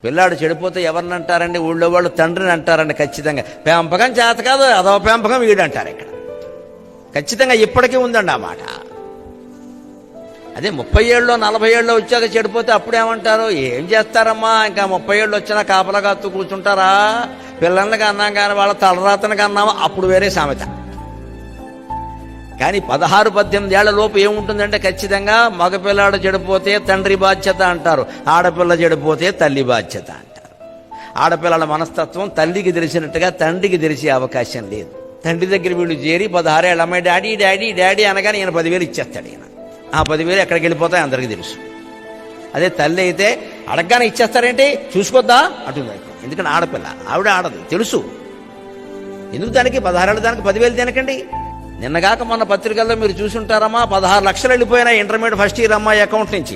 పిల్లాడు చెడిపోతే ఎవరిని అంటారండి? ఊళ్ళో వాళ్ళు తండ్రిని అంటారండి. ఖచ్చితంగా పెంపకం చేత కాదు, అదవ పెంపకం వీడు అంటారు. ఇక్కడ ఖచ్చితంగా ఇప్పటికీ ఉందండి ఆ మాట. అదే 30 ఏళ్ళలో 40 ఏళ్ళలో వచ్చాక చెడిపోతే అప్పుడేమంటారు? ఏం చేస్తారమ్మా, ఇంకా 30 ఏళ్ళు వచ్చినా కాపలా కాస్తూ కూర్చుంటారా? పిల్లలకి అన్నాం కానీ వాళ్ళ తలరాతనకి అన్నామా, అప్పుడు వేరే సామెత. కానీ 16-18 ఏళ్ల లోపు ఏముంటుందంటే ఖచ్చితంగా మగపిల్లాడు చెడిపోతే తండ్రి బాధ్యత అంటారు, ఆడపిల్ల చెడిపోతే తల్లి బాధ్యత అంటారు. ఆడపిల్లల మనస్తత్వం తల్లికి తెలిసినట్టుగా తండ్రికి తెలిసే అవకాశం లేదు. తండ్రి దగ్గర వీళ్ళు చేరి 16 ఏళ్ళ అమ్మాయి డాడీ డాడీ డాడీ అనగానే ఈయన 10,000 ఇచ్చేస్తాడు. ఈయన ఆ 10,000 ఎక్కడికి వెళ్ళిపోతాయి అందరికీ తెలుసు. అదే తల్లి అయితే అడగగానే ఇచ్చేస్తారేంటి, చూసుకోద్దా అంటుంది. ఎందుకంటే ఆడపిల్ల, ఆవిడ ఆడదు, తెలుసు. ఎందుకు దానికి 16 ఏళ్ళ దానికి 10,000 తినకండి. నిన్నగాక మొన్న పత్రికల్లో మీరు చూసుంటారమ్మా, 16 లక్షలు వెళ్ళిపోయినా ఇంటర్మీడియట్ ఫస్ట్ ఇయర్ అమ్మాయి అకౌంట్ నుంచి.